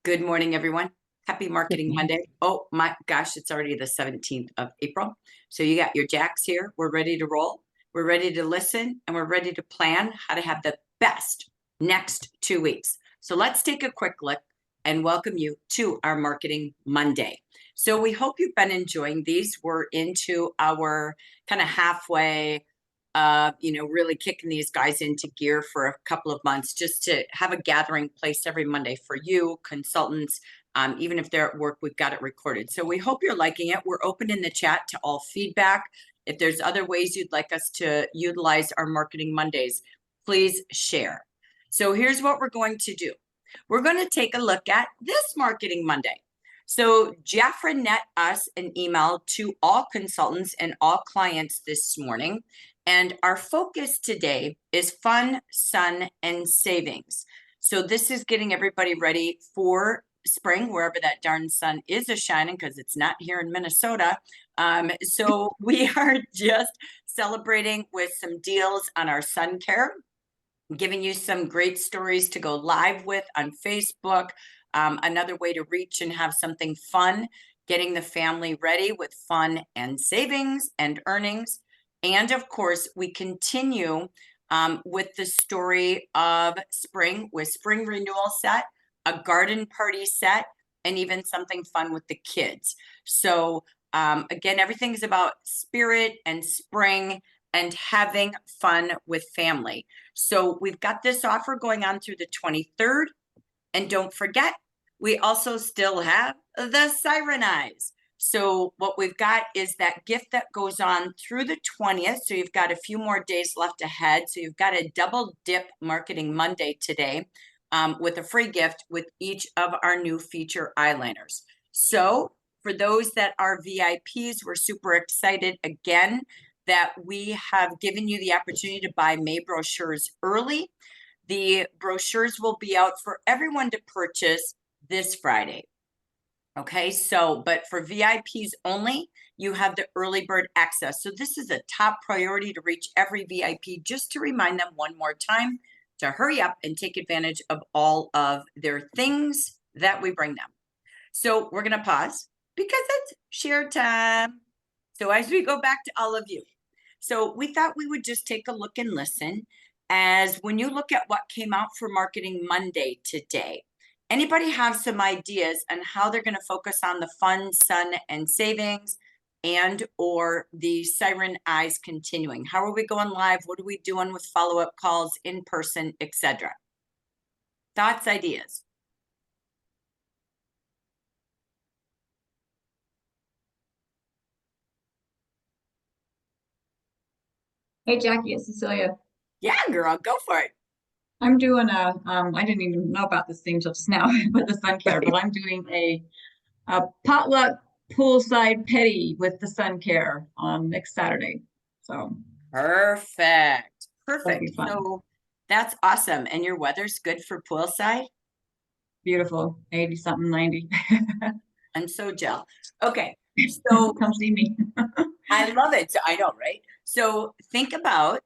Good morning, everyone. Happy Good Marketing morning. Monday. Oh my gosh, it's already the 17th of April. So you got your jacks here. We're ready to roll. We're ready to listen and we're ready to plan how to have the best next 2 weeks. So let's take a quick look and welcome you to our Marketing Monday. So we hope you've been enjoying these. We're into our kind of halfway really kicking these guys into gear for a couple of months just to have a gathering place every Monday for you, consultants. Even if they're at work, we've got it recorded. So we hope you're liking it. We're open in the chat to all feedback. If there's other ways you'd like us to utilize our Marketing Mondays, please share. So here's what we're going to do. We're going to take a look at this Marketing Monday. So Jaffra net us an email to all consultants and all clients this morning. And our focus today is fun, sun, and savings. So this is getting everybody ready for spring, wherever that darn sun is a-shining, because it's not here in Minnesota. So we are just celebrating with some deals on our sun care, giving you some great stories to go live with on Facebook. Another way to reach and have something fun, getting the family ready with fun and savings and earnings. And of course, we continue with the story of spring with spring renewal set, a garden party set, and even something fun with the kids. So again, everything's about spirit and spring and having fun with family. So we've got this offer going on through the 23rd. And don't forget, we also still have the Siren Eyes. So what we've got is that gift that goes on through the 20th. So you've got a few more days left ahead. So you've got a double dip Marketing Monday today with a free gift with each of our new feature eyeliners. So for those that are VIPs, we're super excited again that we have given you the opportunity to buy May brochures early. The brochures will be out for everyone to purchase this Friday. Okay, so, but for VIPs only, you have the early bird access. So this is a top priority to reach every VIP, just to remind them one more time to hurry up and take advantage of all of their things that we bring them. So we're gonna pause because it's share time. So as we go back to all of you, so we thought we would just take a look and listen as when you look at what came out for Marketing Monday today. Anybody have some ideas on how they're going to focus on the fun, sun, and savings and or the Siren Eyes continuing? How are we going live? What are we doing with follow-up calls in person, etc.? Thoughts, ideas? Hey Jackie, it's Cecilia. Yeah, girl, go for it. I'm doing I didn't even know about this thing till just now with the sun care, but I'm doing a potluck poolside petty with the sun care on next Saturday. So Perfect. that'll be Perfect. fun. So that's awesome. And your weather's good for poolside? Beautiful. 80 something, 90. I'm so jealous. Okay. So Come see me. I love it. So I know, right? So think about,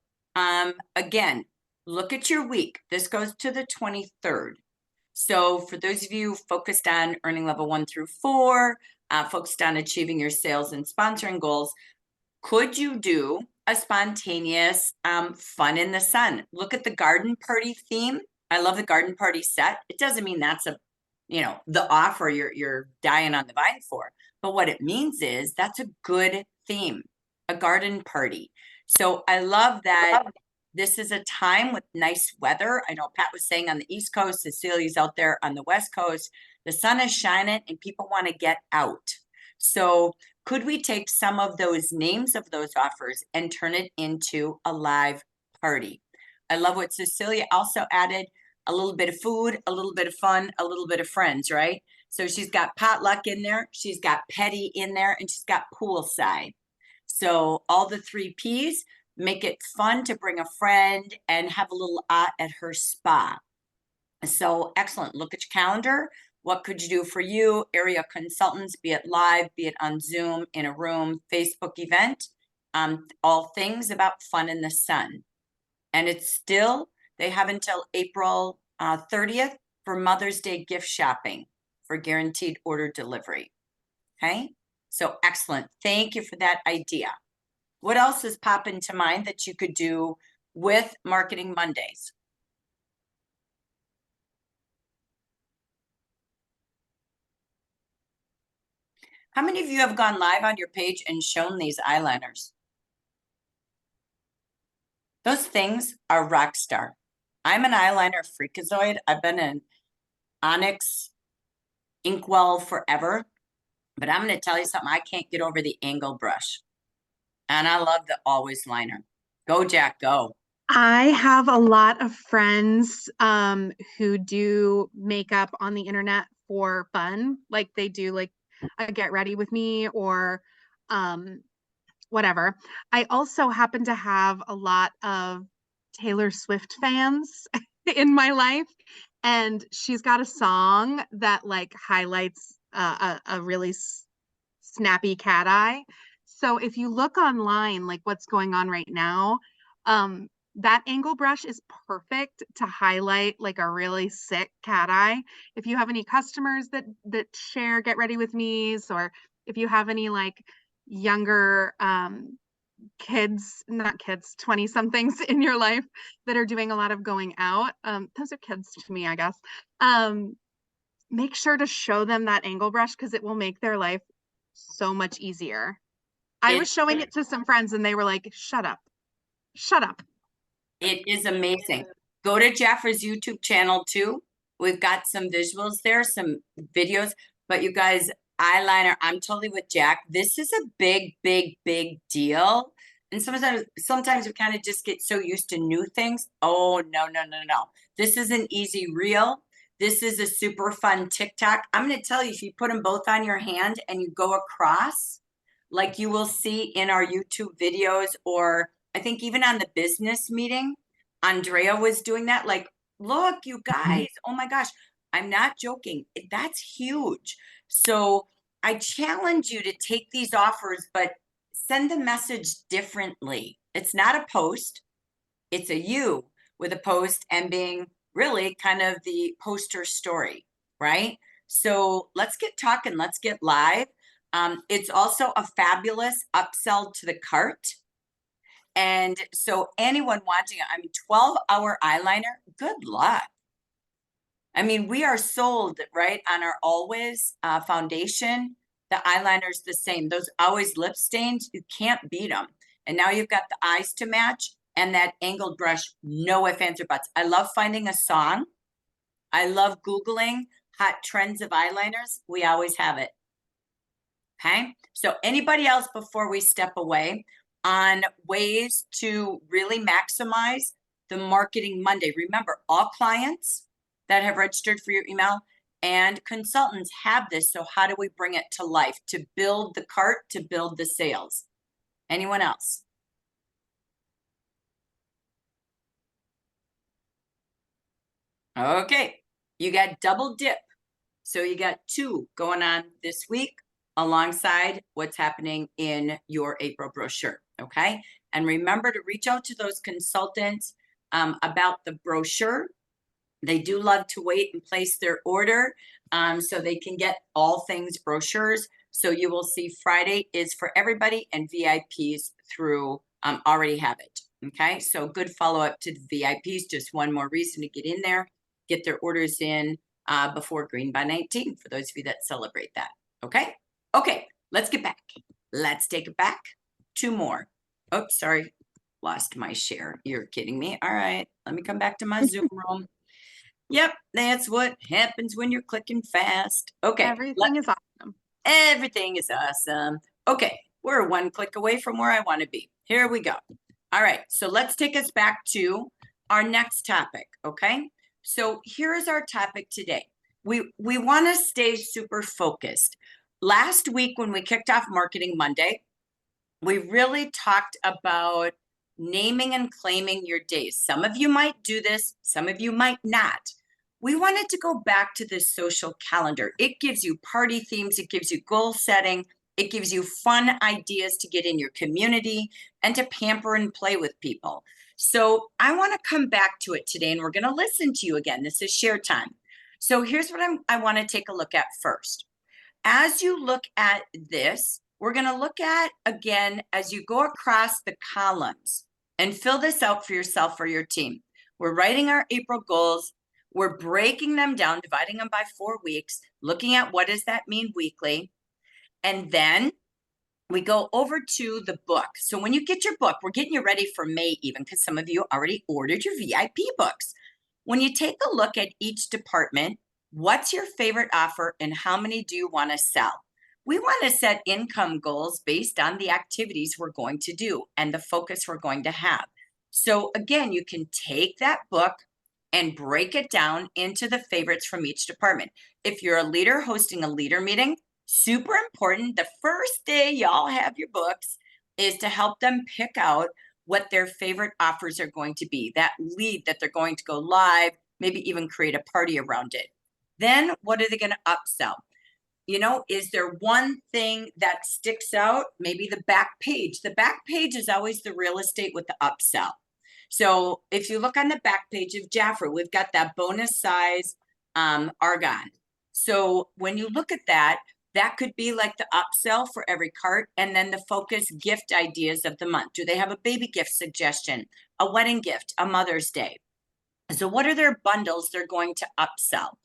again, look at your week. This goes to the 23rd. So for those of you focused on earning level 1 through 4, focused on achieving your sales and sponsoring goals, could you do a spontaneous fun in the sun? Look at the garden party theme. I love the garden party set. It doesn't mean that's the offer you're dying on the vine for. But what it means is that's a good theme, a garden party. So I love that this is a time with nice weather. I know Pat was saying on the East Coast, Cecilia's out there on the West Coast. The sun is shining and people want to get out. So could we take some of those names of those offers and turn it into a live party? I love what Cecilia also added, a little bit of food, a little bit of fun, a little bit of friends, right? So she's got potluck in there, she's got petty in there, and she's got poolside. So all the 3 Ps make it fun to bring a friend and have a little at her spa. So excellent. Look at your calendar. What could you do for you? Area consultants, be it live, be it on Zoom, in a room, Facebook event, all things about fun in the sun. And it's still, they have until April 30th for Mother's Day gift shopping. for guaranteed order delivery. Okay, so excellent. Thank you for that idea. What else has popped into mind that you could do with Marketing Mondays? How many of you have gone live on your page and shown these eyeliners? Those things are rock star. I'm an eyeliner freakazoid. I've been an Onyx Inkwell forever, but I'm going to tell you something. I can't get over the angle brush, and I love the Always liner. Go, Jack, go. I have a lot of friends who do makeup on the internet for fun. Like they do like a get ready with me or whatever. I also happen to have a lot of Taylor Swift fans in my life, and she's got a song that like highlights a really snappy cat eye. So if you look online, like what's going on right now, that angle brush is perfect to highlight like a really sick cat eye. If you have any customers that share Get Ready With Me's, or if you have any like younger kids, not kids, 20 somethings in your life that are doing a lot of going out, those are kids to me, I guess. Make sure to show them that angle brush because it will make their life so much easier. I was showing it to some friends and they were like, shut up, shut up. It is amazing. Go to Jeffrey's YouTube channel too. We've got some visuals there, some videos, but you guys, eyeliner, I'm totally with Jack. This is a big, big, big deal. And sometimes we kind of just get so used to new things. Oh, no, no, no, no. This is an easy reel. This is a super fun TikTok. I'm going to tell you, if you put them both on your hand and you go across, like you will see in our YouTube videos, or I think even on the business meeting, Andrea was doing that. Like, look, you guys, oh my gosh, I'm not joking. That's huge. So I challenge you to take these offers, but send the message differently. It's not a post, it's a you with a post and being really kind of the poster story, right? So let's get talking, let's get live. It's also a fabulous upsell to the cart. And so anyone wanting, 12-hour eyeliner, good luck. I mean, we are sold, right, on our Always foundation. The eyeliner's the same. Those Always lip stains, you can't beat them. And now you've got the eyes to match and that angled brush, no ifs, ands, or buts. I love finding a song. I love Googling hot trends of eyeliners. We always have it. Okay, so anybody else before we step away on ways to really maximize the Marketing Monday? Remember, all clients that have registered for your email and consultants have this. So how do we bring it to life to build the cart, to build the sales? Anyone else? Okay, you got double dip. So you got two going on this week alongside what's happening in your April brochure, okay? And remember to reach out to those consultants about the brochure. They do love to wait and place their order so they can get all things brochures. So you will see Friday is for everybody and VIPs through already have it, okay? So good follow-up to the VIPs, just one more reason to get in there, get their orders in before Green by 19 for those of you that celebrate that, okay? Okay, let's get back. Let's take it back. Two more. Oops, sorry, lost my share. You're kidding me. All right, let me come back to my Zoom room. Yep, that's what happens when you're clicking fast. Okay. Everything is awesome. Everything is awesome. Okay, we're one click away from where I want to be. Here we go. All right, so let's take us back to our next topic, okay? So here's our topic today. We want to stay super focused. Last week when we kicked off Marketing Monday, we really talked about naming and claiming your days. Some of you might do this, some of you might not. We wanted to go back to this social calendar. It gives you party themes, it gives you goal setting, it gives you fun ideas to get in your community and to pamper and play with people. So I want to come back to it today and we're going to listen to you again. This is share time. So here's what I want to take a look at first. As you look at this, we're going to look at, again, as you go across the columns and fill this out for yourself or your team. We're writing our April goals. We're breaking them down, dividing them by 4 weeks, looking at what does that mean weekly. And then we go over to the book. So when you get your book, we're getting you ready for May even, because some of you already ordered your VIP books. When you take a look at each department, what's your favorite offer and how many do you want to sell? We want to set income goals based on the activities we're going to do and the focus we're going to have. So again, you can take that book and break it down into the favorites from each department. If you're a leader hosting a leader meeting, super important, the first day y'all have your books is to help them pick out what their favorite offers are going to be, that lead that they're going to go live, maybe even create a party around it. Then what are they going to upsell? You know, is there one thing that sticks out? Maybe the back page. The back page is always the real estate with the upsell. So if you look on the back page of Jafra, we've got that bonus size argon. So when you look at that, that could be like the upsell for every cart, and then the focus gift ideas of the month. Do they have a baby gift suggestion, a wedding gift, a Mother's Day? So what are their bundles they're going to upsell?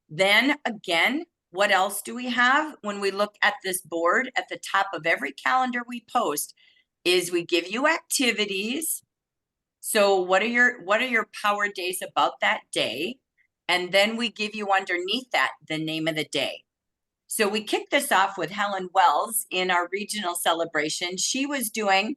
Then again, what else do we have when we look at this board at the top of every calendar we post is we give you activities. So what are your power days about that day? And then we give you underneath that the name of the day. So we kicked this off with Helen Wells in our regional celebration. She was doing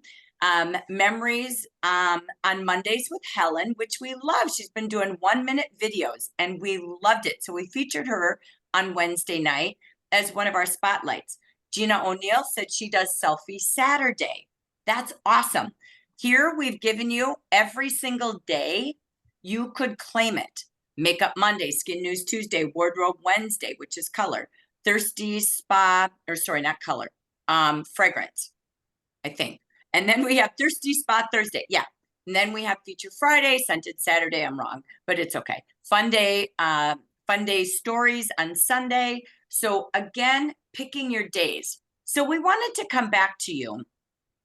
memories on Mondays with Helen, which we love. She's been doing 1-minute videos and we loved it. So we featured her on Wednesday night as one of our spotlights. Gina O'Neill said she does Selfie Saturday. That's awesome. Here we've given you every single day. You could claim it. Makeup Monday, Skin News Tuesday, Wardrobe Wednesday, which is color. Thirsty Spa, or sorry, not color, fragrance, I think. And then we have Thirsty Spa Thursday. Yeah. And then we have Feature Friday, Scented Saturday. I'm wrong, but it's okay. Fun day stories on Sunday. So again, picking your days. So we wanted to come back to you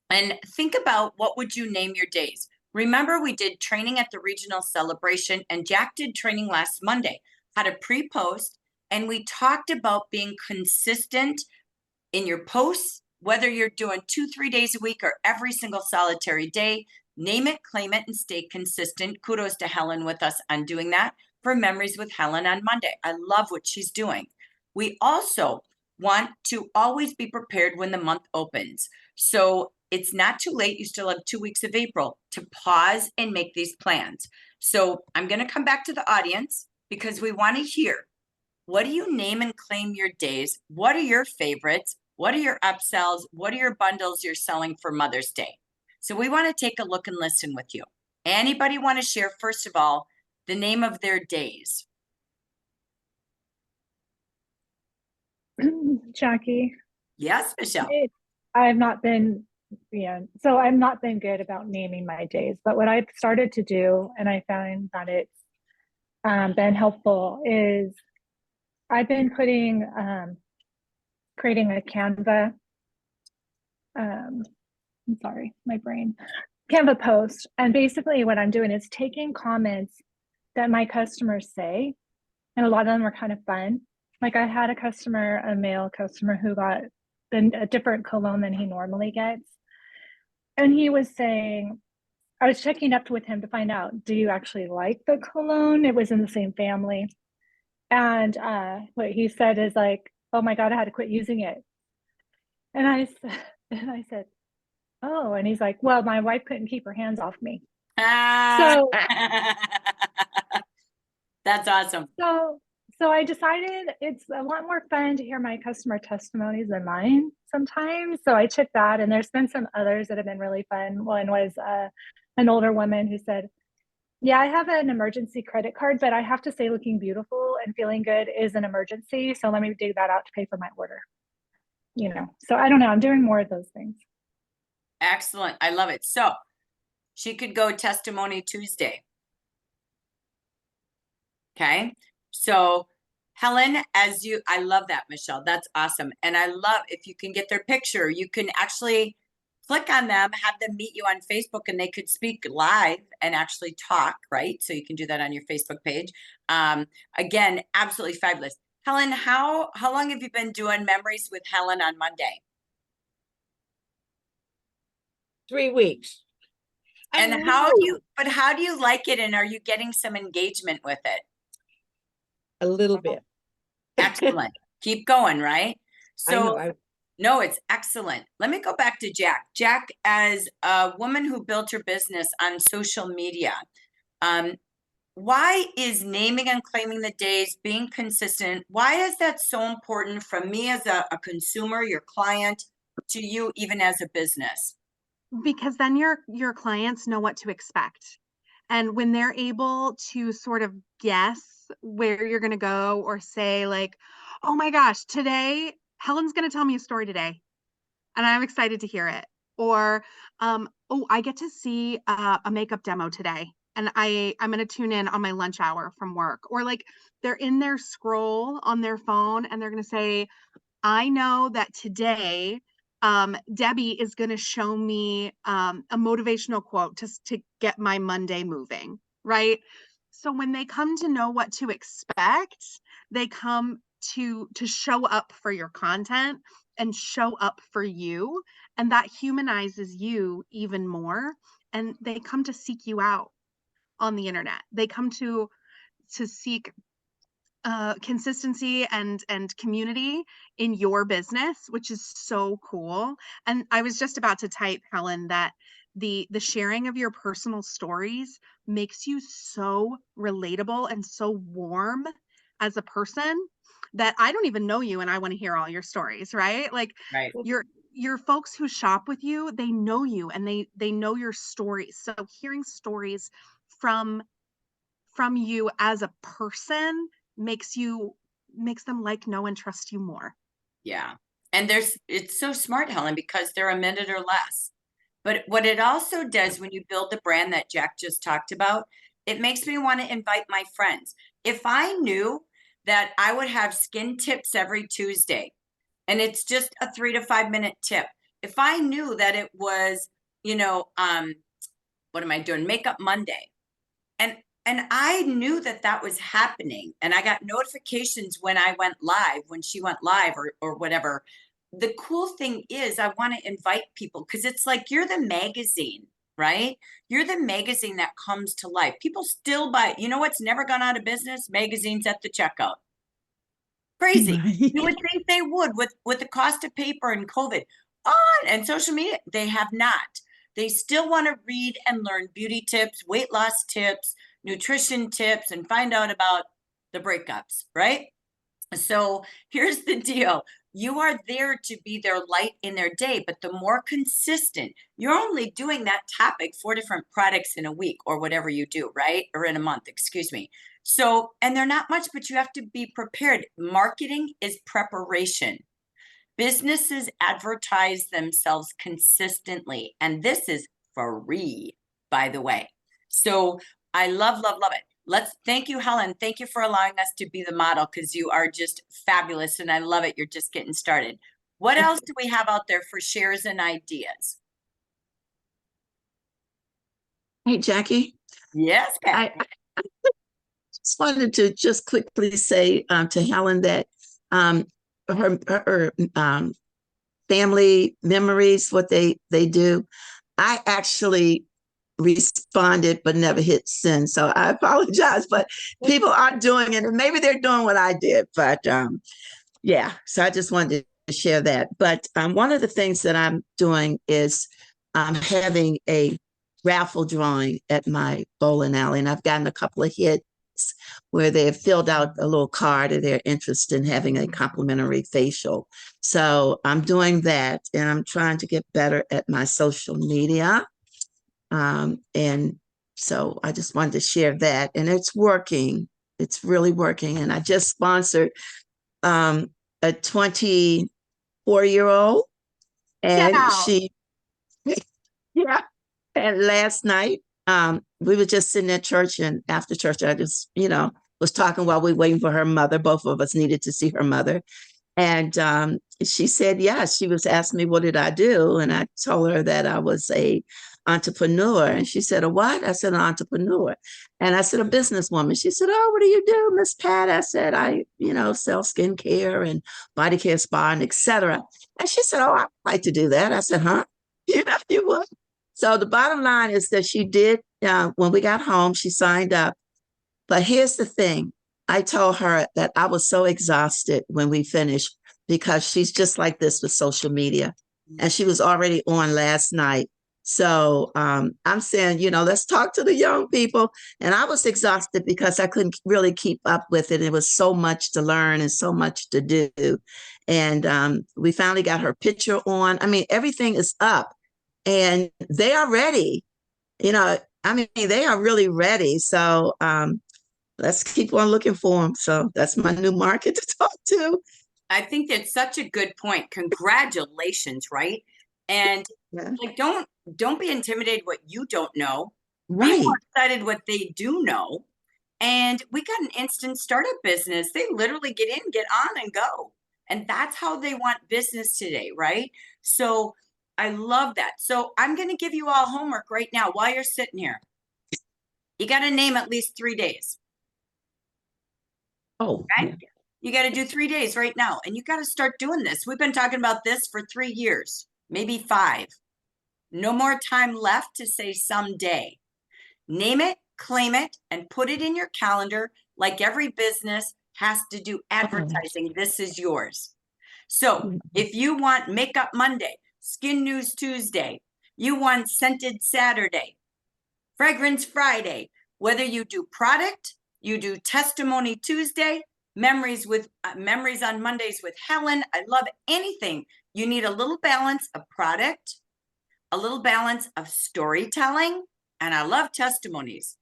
and think about what would you name your days. Remember, we did training at the regional celebration, and Jack did training last Monday, how to pre-post. And we talked about being consistent in your posts, whether you're doing 2-3 days a week or every single solitary day. Name it, claim it, and stay consistent. Kudos to Helen with us on doing that for Memories with Helen on Monday. I love what she's doing. We also want to always be prepared when the month opens. So it's not too late. You still have 2 weeks of April to pause and make these plans. So I'm going to come back to the audience because we want to hear, what do you name and claim your days? What are your favorites? What are your upsells? What are your bundles you're selling for Mother's Day? So we want to take a look and listen with you. Anybody want to share, first of all, the name of their days? Jackie. Yes, Michelle. I've not been, so I've not been good about naming my days, but what I've started to do, and I found that it's been helpful, is I've been creating a Canva, I'm sorry, my brain, Canva post. And basically what I'm doing is taking comments that my customers say, and a lot of them are kind of fun. Like I had a male customer who got a different cologne than he normally gets. And he was saying, I was checking up with him to find out, do you actually like the cologne? It was in the same family. And what he said is like, oh my God, I had to quit using it. And I said, oh, and he's like, well, my wife couldn't keep her hands off me. So that's awesome. So I decided it's a lot more fun to hear my customer testimonies than mine sometimes. So I took that, and there's been some others that have been really fun. One was an older woman who said, yeah, I have an emergency credit card, but I have to say looking beautiful and feeling good is an emergency. So let me dig that out to pay for my order. So I don't know. I'm doing more of those things. Excellent. I love it. So she could go Testimony Tuesday. Okay. So Helen, I love that, Michelle. That's awesome. And I love if you can get their picture, you can actually click on them, have them meet you on Facebook, and they could speak live and actually talk, right? So you can do that on your Facebook page. Again, absolutely fabulous. Helen, how long have you been doing Memories with Helen on Monday? 3 weeks. And I'm how do new. you, but how do you like it? And are you getting some engagement with it? A little bit. Excellent. Keep going, right? I know. So, no, it's excellent. Let me go back to Jack. Jack, as a woman who built her business on social media, why is naming and claiming the days, being consistent, why is that so important from me as a consumer, your client, to you even as a business? Because then your clients know what to expect. And when they're able to sort of guess where you're going to go or say like, oh my gosh, today Helen's going to tell me a story today and I'm excited to hear it. Or, oh, I get to see a makeup demo today and I'm going to tune in on my lunch hour from work. Or like they're in their scroll on their phone and they're going to say, I know that today Debbie is going to show me a motivational quote to get my Monday moving, right? So when they come to know what to expect, they come to show up for your content and show up for you, and that humanizes you even more. And they come to seek you out on the internet. They come to seek consistency and community in your business, which is so cool. And I was just about to type, Helen, that the sharing of your personal stories makes you so relatable and so warm as a person that I don't even know you and I want to hear all your stories, right? Like Right. your folks who shop with you, they know you and they know your stories. So hearing stories from you as a person makes them like, know, and trust you more. Yeah. And it's so smart, Helen, because they're a minute or less. But what it also does when you build the brand that Jack just talked about, it makes me want to invite my friends. If I knew that I would have skin tips every Tuesday, and it's just a 3 to 5 minute tip. If I knew that it was, what am I doing? Makeup Monday. And I knew that that was happening. And I got notifications when I went live, when she went live or whatever. The cool thing is I want to invite people because it's like you're the magazine, right? You're the magazine that comes to life. People still buy, you know what's never gone out of business? Magazines at the checkout. Crazy. Right. You would think they would with the cost of paper and COVID on and social media. They have not. They still want to read and learn beauty tips, weight loss tips, nutrition tips, and find out about the breakups, right? So here's the deal. You are there to be their light in their day, but the more consistent, you're only doing that topic, 4 different products in a week or whatever you do, right? Or in a month, excuse me. So, and they're not much, but you have to be prepared. Marketing is preparation. Businesses advertise themselves consistently, and this is free, by the way. So I love, love, love it. Let's thank you, Helen. Thank you for allowing us to be the model because you are just fabulous and I love it. You're just getting started. What else do we have out there for shares and ideas? Hey, Jackie, Yes, Pat. I just wanted to just quickly say to Helen that her family memories, what they do, I actually responded but never hit send. So I apologize, but people are doing it and maybe they're doing what I did. But yeah, so I just wanted to share that. But one of the things that I'm doing is I'm having a raffle drawing at my bowling alley, and I've gotten a couple of hits where they have filled out a little card of their interest in having a complimentary facial. So I'm doing that, and I'm trying to get better at my social media. And so I just wanted to share that, and it's working. It's really working. And I just sponsored a 24-year-old, and Yeah. she, yeah. And last night, we were just sitting at church, and after church, I just, was talking while we were waiting for her mother. Both of us needed to see her mother. And she said, yes, she was asking me, what did I do? And I told her that I was a entrepreneur. And she said, a what? I said, an entrepreneur. And I said, a businesswoman. She said, oh, what do you do, Miss Pat? I said, I, sell skincare and body care spa and etc. And she said, oh, I'd like to do that. I said, huh? You would. So the bottom line is that she did, when we got home, she signed up. But here's the thing. I told her that I was so exhausted when we finished because she's just like this with social media. And she was already on last night. So I'm saying, let's talk to the young people. And I was exhausted because I couldn't really keep up with it. It was so much to learn and so much to do. And we finally got her picture on. I mean, everything is up and they are ready. They are really ready. So let's keep on looking for them. So that's my new market to talk to. I think that's such a good point. Congratulations, right? And Yeah. like, don't be intimidated what you don't know. Right. Be more excited what they do know. And we got an instant startup business. They literally get in, get on, and go. And that's how they want business today, right? So I love that. So I'm going to give you all homework right now while you're sitting here. You got to name at least 3 days. Oh, Okay? yeah. You got to do 3 days right now. And you got to start doing this. We've been talking about this for 3 years, maybe 5. No more time left to say someday. Name it, claim it, and put it in your calendar like every business has to do advertising. This is yours. So if you want Makeup Monday, Skin News Tuesday, you want Scented Saturday, Fragrance Friday, whether you do product, you do Testimony Tuesday, memories on Mondays with Helen. I love anything. You need a little balance of product, a little balance of storytelling, and I love testimonies.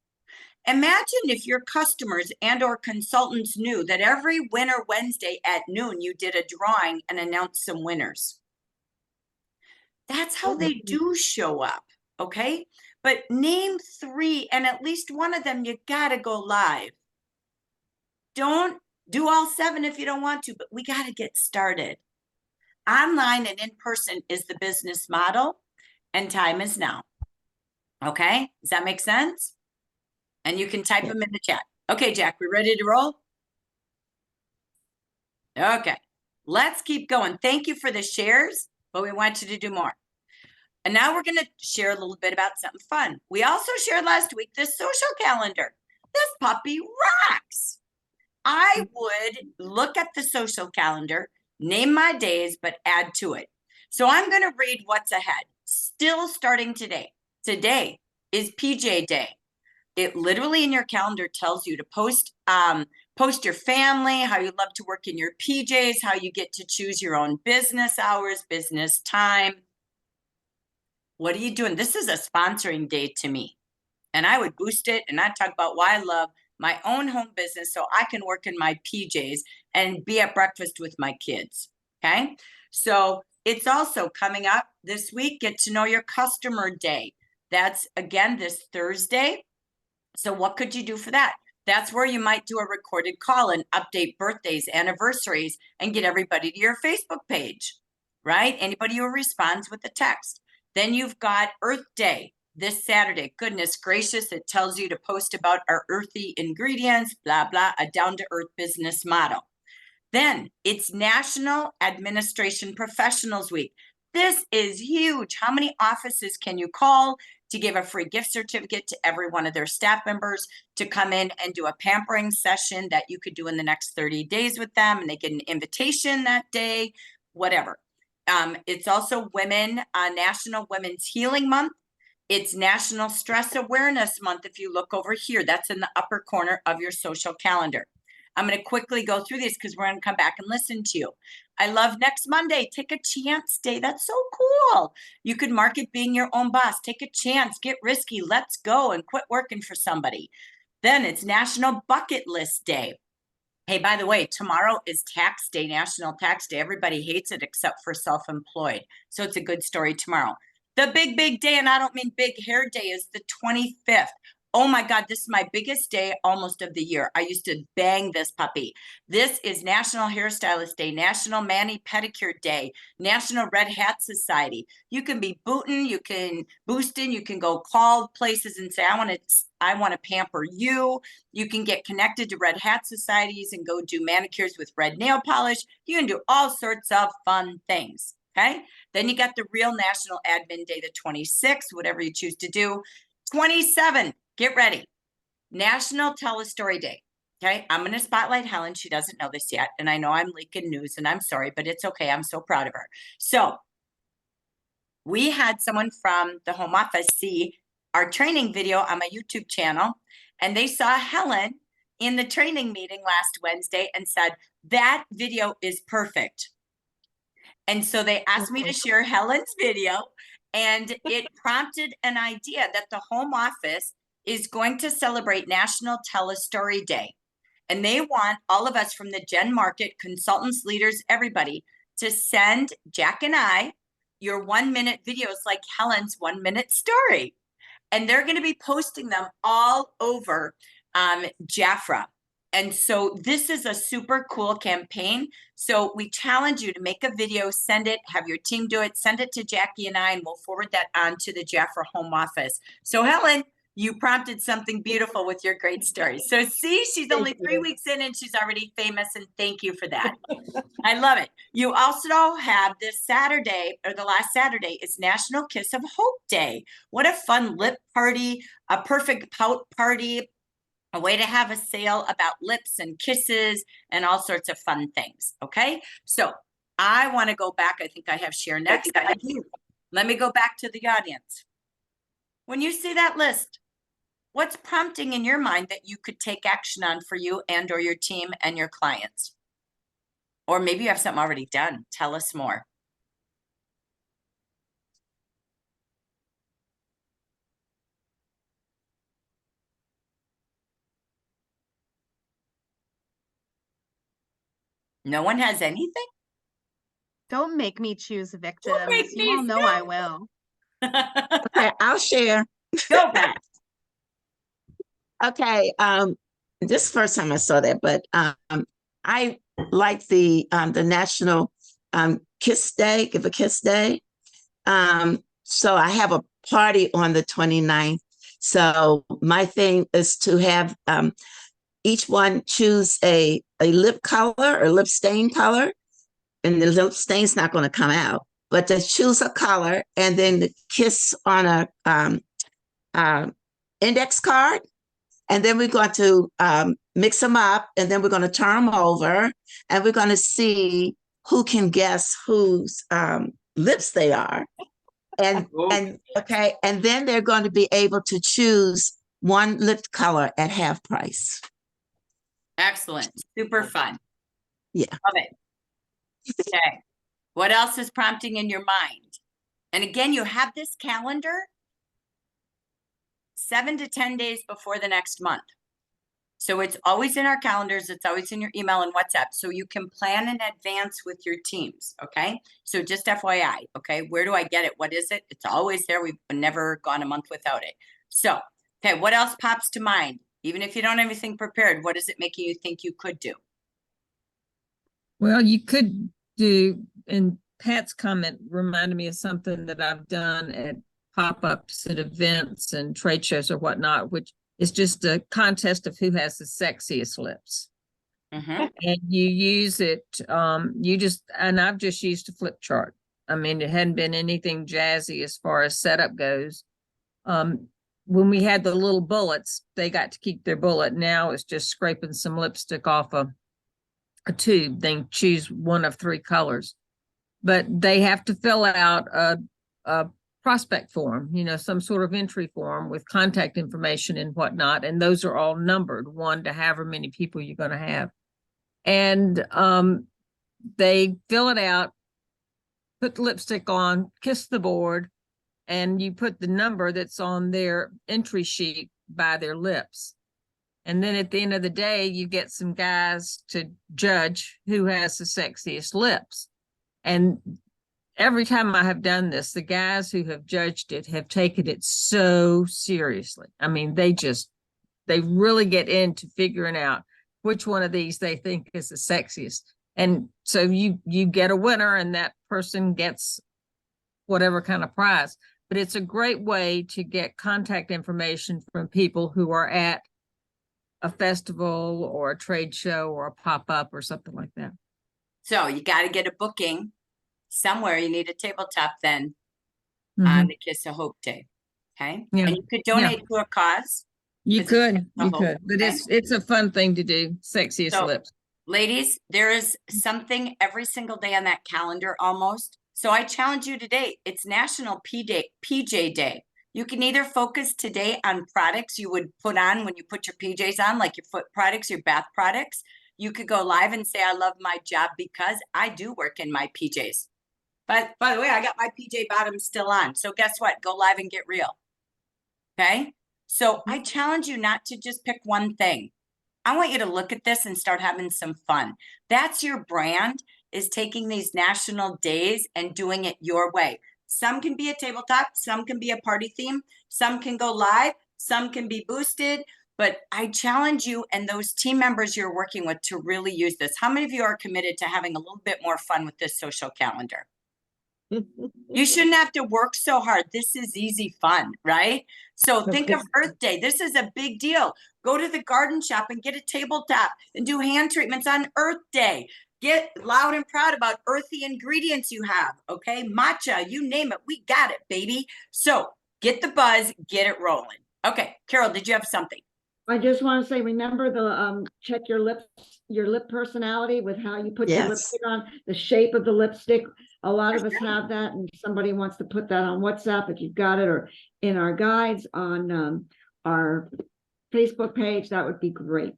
Imagine if your customers and or consultants knew that every Winter Wednesday at noon, you did a drawing and announced some winners. That's how they do show up, okay? But name 3, and at least one of them, you gotta go live. Don't do all 7 if you don't want to, but we gotta get started. Online and in person is the business model, and time is now. Okay, does that make sense? And you can type them in the chat. Okay, Jack, we ready to roll? Okay, let's keep going. Thank you for the shares, but we want you to do more. And now we're going to share a little bit about something fun. We also shared last week the social calendar. This puppy rocks. I would look at the social calendar, name my days, but add to it. So I'm going to read what's ahead. Still starting today. Today is PJ Day. It literally in your calendar tells you to post your family, how you love to work in your PJs, how you get to choose your own business hours, business time. What are you doing? This is a sponsoring day to me. And I would boost it and I'd talk about why I love my own home business so I can work in my PJs and be at breakfast with my kids. Okay. So it's also coming up this week, Get to Know Your Customer Day. That's again this Thursday. So what could you do for that? That's where you might do a recorded call and update birthdays, anniversaries, and get everybody to your Facebook page, right? Anybody who responds with a text. Then you've got Earth Day this Saturday. Goodness gracious, it tells you to post about our earthy ingredients, blah, blah, a down-to-earth business model. Then it's National Administration Professionals Week. This is huge. How many offices can you call to give a free gift certificate to every one of their staff members to come in and do a pampering session that you could do in the next 30 days with them, and they get an invitation that day, whatever. It's also National Women's Healing Month. It's National Stress Awareness Month. If you look over here, that's in the upper corner of your social calendar. I'm going to quickly go through these because we're going to come back and listen to you. I love next Monday, Take a Chance Day. That's so cool. You could market being your own boss. Take a chance, get risky, let's go and quit working for somebody. Then it's National Bucket List Day. Hey, by the way, tomorrow is Tax Day, National Tax Day. Everybody hates it except for self-employed. So it's a good story tomorrow. The big day, and I don't mean big hair day, is the 25th. Oh my God, this is my biggest day almost of the year. I used to bang this puppy. This is National Hairstylist Day, National Mani Pedicure Day, National Red Hat Society. You can be booting, you can boosting, you can go call places and say, I want to pamper you. You can get connected to Red Hat societies and go do manicures with red nail polish. You can do all sorts of fun things. Okay. Then you got the real National Admin Day, the 26th, whatever you choose to do. 27, get ready. National Tell a Story Day. Okay, I'm going to spotlight Helen. She doesn't know this yet. And I know I'm leaking news and I'm sorry, but it's okay. I'm so proud of her. So we had someone from the home office see our training video on my YouTube channel, and they saw Helen in the training meeting last Wednesday and said, that video is perfect. And so they asked me to share Helen's video, and it prompted an idea that the home office is going to celebrate National Tell a Story Day. And they want all of us from the Gen Market, consultants, leaders, everybody, to send Jack and I your 1-minute videos like Helen's 1-minute story. And they're going to be posting them all over Jafra. And so this is a super cool campaign. So we challenge you to make a video, send it, have your team do it, send it to Jackie and I, and we'll forward that on to the Jafra home office. So Helen, you prompted something beautiful with your great story. So see, she's only 3 weeks in and she's already famous, and thank you for that. I love it. You also have this Saturday, or the last Saturday, is National Kiss of Hope Day. What a fun lip party, a perfect pout party, a way to have a sale about lips and kisses and all sorts of fun things. Okay. So I want to go back. I think I have share next. Let me go back to the audience. When you see that list, what's prompting in your mind that you could take action on for you and or your team and your clients? Or maybe you have something already done. Tell us more. No one has anything? Don't make me choose make victims. You me all know I will. Okay, I'll share. Go back. Okay, this is the first time I saw that, but I like the National Kiss Day, Give a Kiss Day. So I have a party on the 29th. So my thing is to have each one choose a lip color or lip stain color, and the lip stain's not going to come out, but to choose a color and then the kiss on a index card. And then we're going to mix them up, and then we're going to turn them over, and we're going to see who can guess whose lips they are. And okay, and then they're going to be able to choose one lip color at half price. Excellent. Super fun. Yeah. Love it. Okay. What else is prompting in your mind? And again, you have this calendar 7 to 10 days before the next month. So it's always in our calendars. It's always in your email and WhatsApp. So you can plan in advance with your teams. Okay. So just FYI. Okay. Where do I get it? What is it? It's always there. We've never gone a month without it. So, okay. What else pops to mind? Even if you don't have anything prepared, what is it making you think you could do? Well, you could do, and Pat's comment reminded me of something that I've done at pop-ups at events and trade shows or whatnot, which is just a contest of who has the sexiest lips. And you use it, and I've just used a flip chart. I mean, it hadn't been anything jazzy as far as setup goes. When we had the little bullets, they got to keep their bullet. Now it's just scraping some lipstick off a tube. They choose one of 3 colors, but they have to fill out a prospect form, some sort of entry form with contact information and whatnot. And those are all numbered 1 to however many people you're going to have. And they fill it out, put the lipstick on, kiss the board, and you put the number that's on their entry sheet by their lips. And then at the end of the day, you get some guys to judge who has the sexiest lips. And every time I have done this, the guys who have judged it have taken it so seriously. I mean, they really get into figuring out which one of these they think is the sexiest. And so you get a winner and that person gets whatever kind of prize. But it's a great way to get contact information from people who are at a festival or a trade show or a pop-up or something like that. So you got to get a booking somewhere. You need a tabletop then Mhm. on the Kiss of Hope Day. Okay. Yeah. And you could donate to a cause. You 'cause it's could, a you hope, could, but okay? it's a fun thing to do. Sexiest So- lips. Ladies, there is something every single day on that calendar almost. So I challenge you today. It's National PJ Day. You can either focus today on products you would put on when you put your PJs on, like your foot products, your bath products. You could go live and say, I love my job because I do work in my PJs. But by the way, I got my PJ bottoms still on. So guess what? Go live and get real. Okay. So I challenge you not to just pick one thing. I want you to look at this and start having some fun. That's your brand, is taking these national days and doing it your way. Some can be a tabletop, some can be a party theme, some can go live, some can be boosted, but I challenge you and those team members you're working with to really use this. How many of you are committed to having a little bit more fun with this social calendar? You shouldn't have to work so hard. This is easy fun, right? So think of Earth Day. This is a big deal. Go to the garden shop and get a tabletop and do hand treatments on Earth Day. Get loud and proud about earthy ingredients you have, okay? Matcha, you name it. We got it, baby. So get the buzz, get it rolling. Okay, Carol, did you have something? I just want to say, remember the check your lip personality with how you put your Yes. lipstick on, the shape of the lipstick. A lot of us have that, and somebody wants to put that on WhatsApp if you've got it, or in our guides on our Facebook page. That would be great.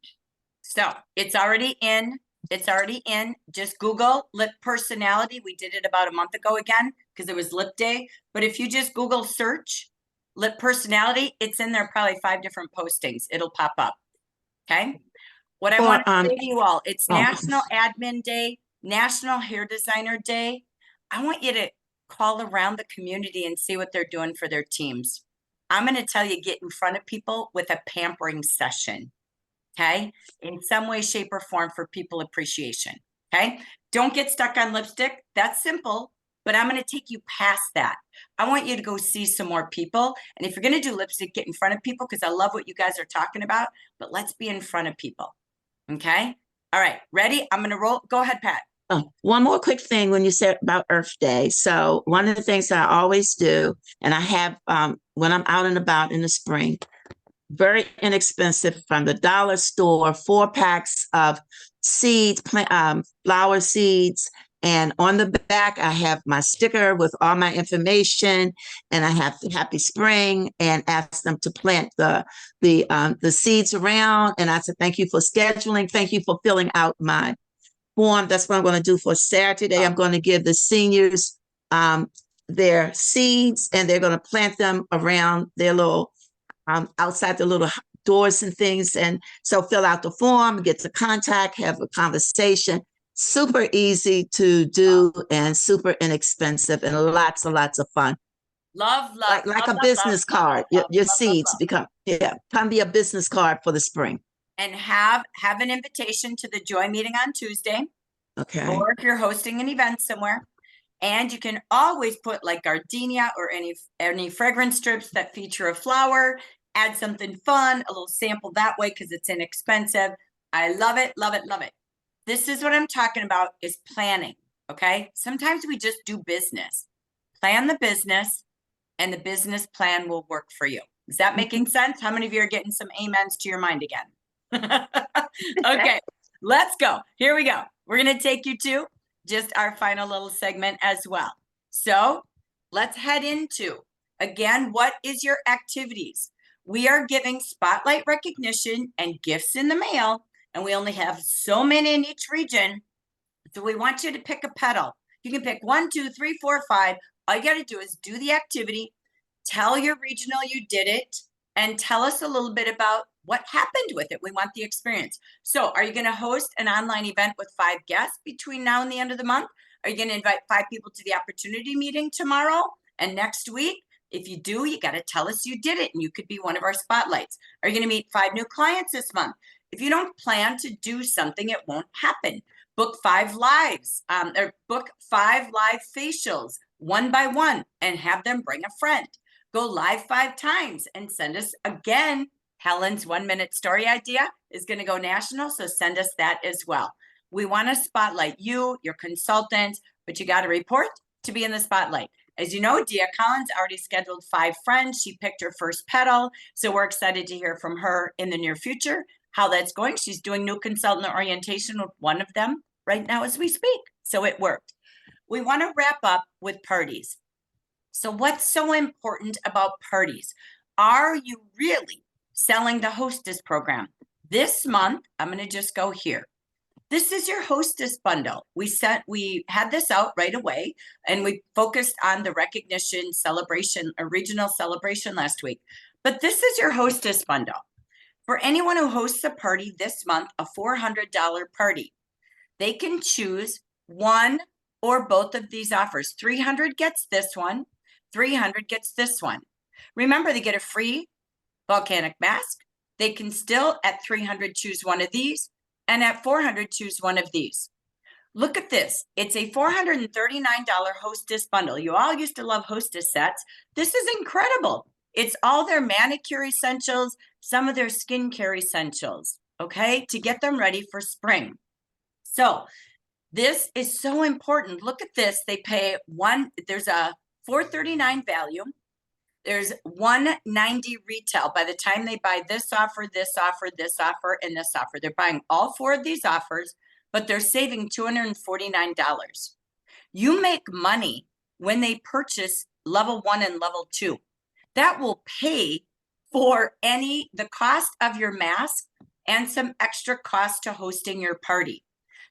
So it's already in. It's already in. Just Google lip personality. We did it about a month ago again because it was lip day. But if you just Google search lip personality, it's in there probably 5 different postings. It'll pop up. Okay. What I Or, want to say to you all, it's oh. National Admin Day, National Hair Designer Day. I want you to call around the community and see what they're doing for their teams. I'm going to tell you, get in front of people with a pampering session. Okay. In some way, shape, or form for people appreciation. Okay. Don't get stuck on lipstick. That's simple, but I'm going to take you past that. I want you to go see some more people. And if you're going to do lipstick, get in front of people because I love what you guys are talking about, but let's be in front of people. Okay. All right. Ready? I'm going to roll. Go ahead, Pat. Oh, one more quick thing when you said about Earth Day. So one of the things that I always do, and I have when I'm out and about in the spring, very inexpensive from the dollar store, 4 packs of seeds, flower seeds. And on the back, I have my sticker with all my information, and I have Happy Spring, and ask them to plant the seeds around. And I said, thank you for scheduling. Thank you for filling out my form. That's what I'm going to do for Saturday. I'm going to give the seniors their seeds, and they're going to plant them around their little outside the little doors and things. And so fill out the form, get to contact, have a conversation. Super easy to do and super inexpensive and lots and lots of fun. Love, love. Like love, a business love, card. love, Your love, seeds love. can be a business card for the spring. And have an invitation to the Joy meeting on Tuesday. Okay. Or if you're hosting an event somewhere. And you can always put like gardenia or any fragrance strips that feature a flower, add something fun, a little sample that way because it's inexpensive. I love it, love it, love it. This is what I'm talking about, is planning, okay? Sometimes we just do business. Plan the business and the business plan will work for you. Is that making sense? How many of you are getting some amens to your mind again? Okay, let's go. Here we go. We're going to take you to just our final little segment as well. So let's head into, again, what is your activities? We are giving spotlight recognition and gifts in the mail, and we only have so many in each region. So we want you to pick a petal. You can pick 1, 2, 3, 4, 5. All you got to do is do the activity, tell your regional you did it, and tell us a little bit about what happened with it. We want the experience. So are you going to host an online event with 5 guests between now and the end of the month? Are you going to invite 5 people to the opportunity meeting tomorrow and next week? If you do, you got to tell us you did it and you could be one of our spotlights. Are you going to meet 5 new clients this month? If you don't plan to do something, it won't happen. Book 5 lives, or book 5 live facials, one by one, and have them bring a friend. Go live 5 times and send us again. Helen's 1-minute story idea is going to go national, so send us that as well. We want to spotlight you, your consultants, but you got to report to be in the spotlight. As you know, Dia Collins already scheduled 5 friends. She picked her first petal, so we're excited to hear from her in the near future how that's going. She's doing new consultant orientation with one of them right now as we speak, so it worked. We want to wrap up with parties. So what's so important about parties? Are you really selling the hostess program? This month, I'm going to just go here. This is your hostess bundle. We had this out right away, and we focused on the recognition celebration, a regional celebration last week. But this is your hostess bundle. For anyone who hosts a party this month, a $400 party, they can choose one or both of these offers. 300 gets this one, 300 gets this one. Remember, they get a free volcanic mask. They can still, at 300, choose one of these, and at 400, choose one of these. Look at this. It's a $439 hostess bundle. You all used to love hostess sets. This is incredible. It's all their manicure essentials, some of their skincare essentials, okay, to get them ready for spring. So this is so important. Look at this. They pay there's a $439 value. There's $190 retail by the time they buy this offer, this offer, this offer, and this offer. They're buying all 4 of these offers, but they're saving $249. You make money when they purchase level 1 and level 2. That will pay for the cost of your mask and some extra cost to hosting your party.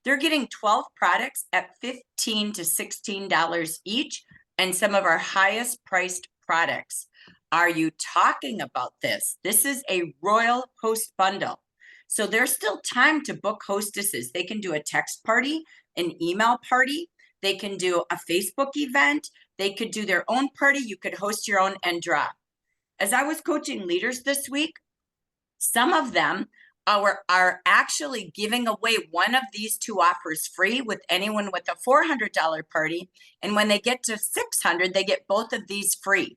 They're getting 12 products at $15 to $16 each, and some of our highest priced products. Are you talking about this? This is a Royal Host bundle. So there's still time to book hostesses. They can do a text party, an email party. They can do a Facebook event. They could do their own party. You could host your own and draw. As I was coaching leaders this week, some of them are actually giving away one of these 2 offers free with anyone with a $400 party. And when they get to 600, they get both of these free.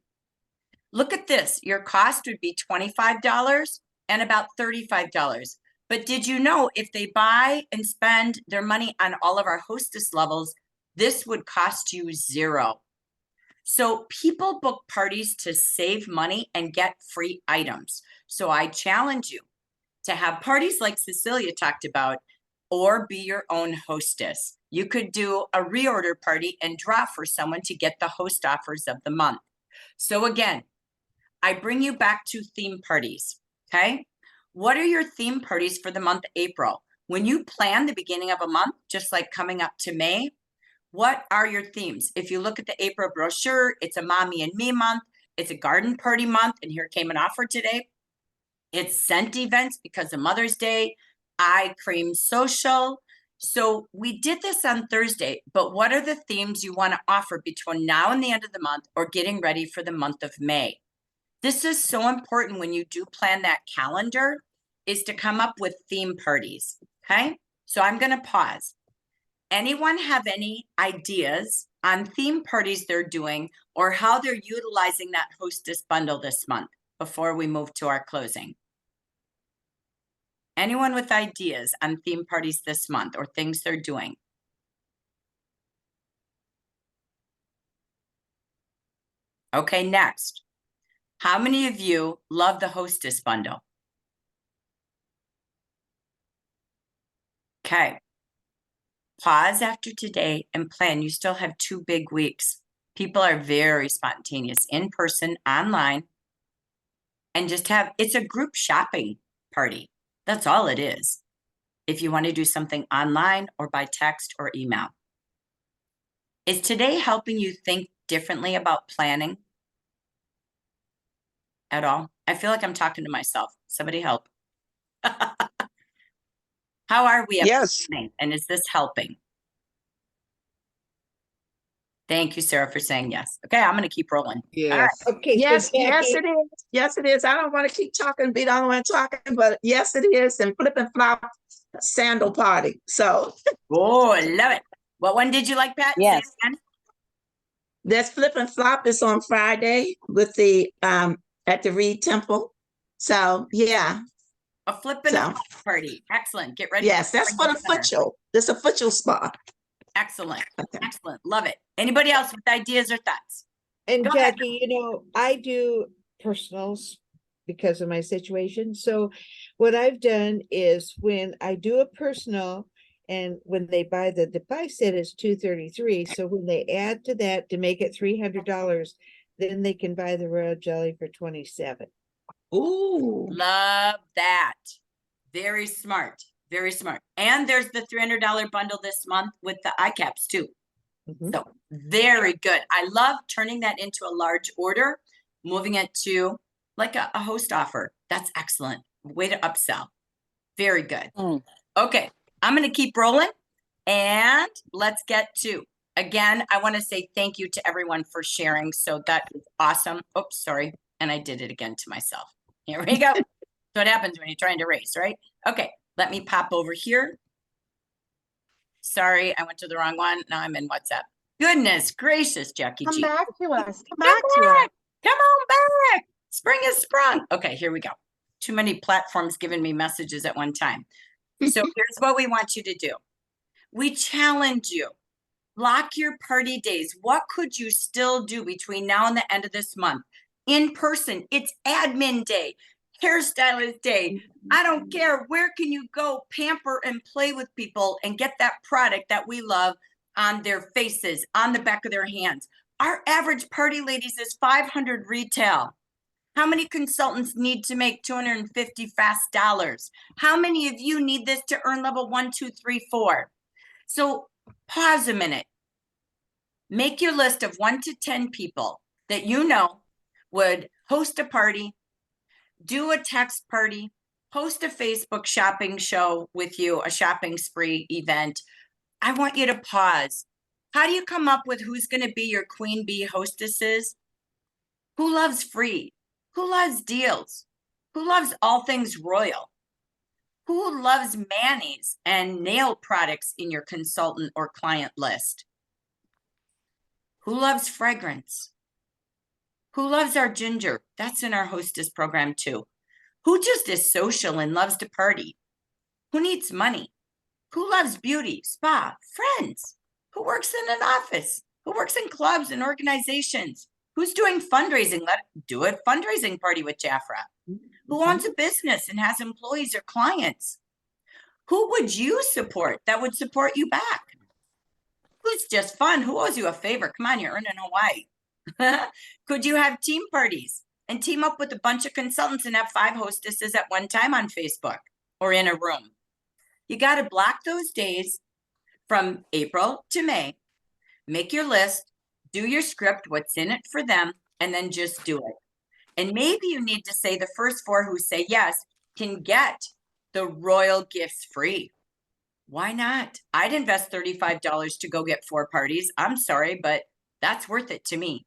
Look at this. Your cost would be $25 and about $35. But did you know if they buy and spend their money on all of our hostess levels, this would cost you $0. So people book parties to save money and get free items. So I challenge you to have parties like Cecilia talked about, or be your own hostess. You could do a reorder party and draw for someone to get the host offers of the month. So again, I bring you back to theme parties, okay? What are your theme parties for the month of April? When you plan the beginning of a month, just like coming up to May, what are your themes? If you look at the April brochure, it's a mommy and me month, it's a garden party month, and here came an offer today. It's scent events because of Mother's Day, eye cream social. So we did this on Thursday, but what are the themes you want to offer between now and the end of the month or getting ready for the month of May? This is so important when you do plan that calendar, is to come up with theme parties, okay? So I'm going to pause. Anyone have any ideas on theme parties they're doing or how they're utilizing that hostess bundle this month before we move to our closing? Anyone with ideas on theme parties this month or things they're doing? Okay, next. How many of you love the hostess bundle? Okay. Pause after today and plan. You still have 2 big weeks. People are very spontaneous, in person, online, and just it's a group shopping party. That's all it is. If you want to do something online or by text or email. Is today helping you think differently about planning at all? I feel like I'm talking to myself. Somebody help. How are we at Yes. planning? And is this helping? Thank you, Sarah, for saying yes. Okay, I'm gonna keep rolling. Yes. Okay, so Yes, yes, Jackie, it is. Yes, it is. I don't want to keep talking, be the only one talking, but yes, it is. And flip and flop sandal party. So Oh, I love it. What one did you like, Pat? Say it Yes. again. that's flip and flop is on Friday with the at the Reed Temple. So yeah. A flip and a So flop party. Excellent. Get ready. yes, that's for the foot show. That's a foot show spa. Excellent. Okay. Excellent. Love it. Anybody else with ideas or thoughts? and Go ahead. Jackie, I do personals because of my situation. So what I've done is when I do a personal and when they buy the device set is $233. So when they add to that to make it $300, then they can buy the royal jelly for $27. Ooh. Love that. Very smart. Very smart. And there's the $300 bundle this month with the eye caps too. Mhm. So very good. I love turning that into a large order, moving it to like a host offer. That's excellent. Way to upsell. Very good. Mm. Okay, I'm going to keep rolling and let's get to, again, I want to say thank you to everyone for sharing. So that is awesome. Oops, sorry. And I did it again to myself. Here we go. So what happens when you're trying to race, right? Okay, let me pop over here. Sorry, I went to the wrong one. Now I'm in WhatsApp. Goodness gracious, Jackie Come G. back to us. Come Come back to us. back. Come on back. Spring is sprung. Okay, here we go. Too many platforms giving me messages at one time. So here's what we want you to do. We challenge you. Lock your party days. What could you still do between now and the end of this month? In person, it's admin day, hairstylist day. I don't care. Where can you go pamper and play with people and get that product that we love on their faces, on the back of their hands? Our average party, ladies, is 500 retail. How many consultants need to make 250 fast dollars? How many of you need this to earn level 1, 2, 3, 4? So pause a minute. Make your list of 1 to 10 people that you know would host a party, do a text party, host a Facebook shopping show with you, a shopping spree event. I want you to pause. How do you come up with who's going to be your queen bee hostesses? Who loves free? Who loves deals? Who loves all things royal? Who loves manis and nail products in your consultant or client list? Who loves fragrance? Who loves our ginger? That's in our hostess program too. Who just is social and loves to party? Who needs money? Who loves beauty, spa, friends? Who works in an office? Who works in clubs and organizations? Who's doing fundraising? Let do a fundraising party with Jafra. Who owns a business and has employees or clients? Who would you support that would support you back? Who's just fun? Who owes you a favor? Come on, you're in Hawaii. Could you have team parties and team up with a bunch of consultants and have 5 hostesses at one time on Facebook or in a room? You got to block those days from April to May. Make your list, do your script, what's in it for them, and then just do it. And maybe you need to say the first 4 who say yes can get the royal gifts free. Why not? I'd invest $35 to go get 4 parties. I'm sorry, but that's worth it to me.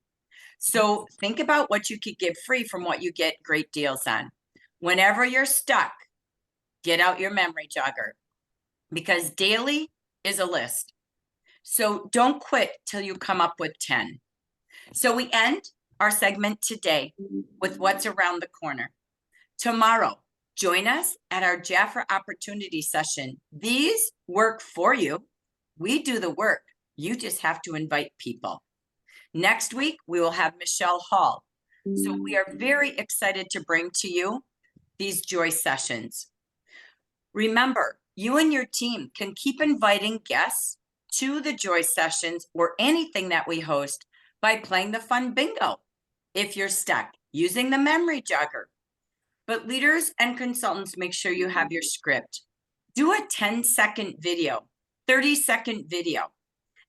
So think about what you could give free from what you get great deals on. Whenever you're stuck, get out your memory jogger because daily is a list. So don't quit till you come up with 10. So we end our segment today with what's around the corner. Tomorrow, join us at our Jafra Opportunity Session. These work for you. We do the work. You just have to invite people. Next week, we will have Michelle Hall. So we are very excited to bring to you these joy sessions. Remember, you and your team can keep inviting guests to the joy sessions or anything that we host by playing the fun bingo. If you're stuck, using the memory jogger. But leaders and consultants, make sure you have your script. Do a 10-second video, 30-second video,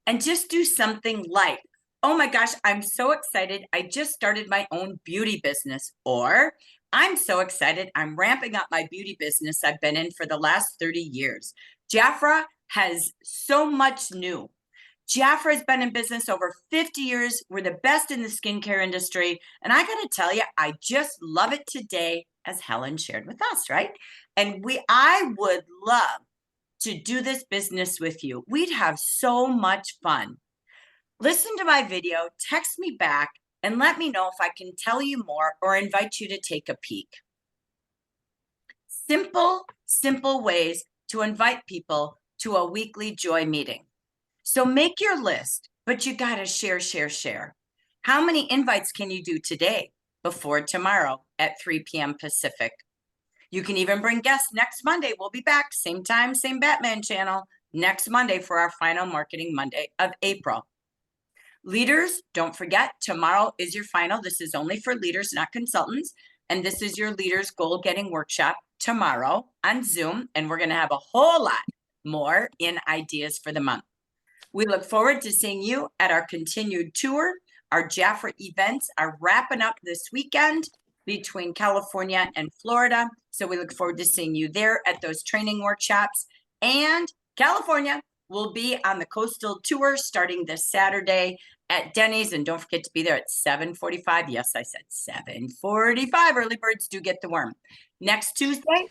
and just do something like, oh my gosh, I'm so excited. I just started my own beauty business. Or I'm so excited. I'm ramping up my beauty business I've been in for the last 30 years. Jafra has so much new. Jafra has been in business over 50 years. We're the best in the skincare industry. And I got to tell you, I just love it today, as Helen shared with us, right? And I would love to do this business with you. We'd have so much fun. Listen to my video, text me back, and let me know if I can tell you more or invite you to take a peek. Simple ways to invite people to a weekly joy meeting. So make your list, but you got to share. How many invites can you do today before tomorrow at 3 p.m. Pacific? You can even bring guests next Monday. We'll be back, same time, same Batman channel, next Monday for our final Marketing Monday of April. Leaders, don't forget, tomorrow is your final. This is only for leaders, not consultants. And this is your leaders goal getting workshop tomorrow on Zoom. And we're going to have a whole lot more in ideas for the month. We look forward to seeing you at our continued tour. Our Jafra events are wrapping up this weekend between California and Florida. So we look forward to seeing you there at those training workshops. And California will be on the coastal tour starting this Saturday at Denny's. And don't forget to be there at 7:45. Yes, I said 7:45. Early birds do get the worm. Next Tuesday,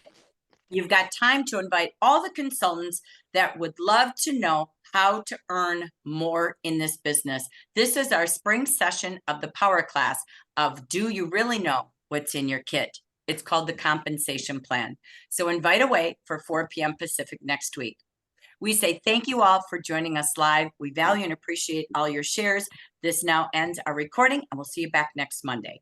you've got time to invite all the consultants that would love to know how to earn more in this business. This is our spring session of the power class of Do You Really Know What's in Your Kit? It's called the compensation plan. So invite away for 4 p.m. Pacific next week. We say thank you all for joining us live. We value and appreciate all your shares. This now ends our recording, and we'll see you back next Monday.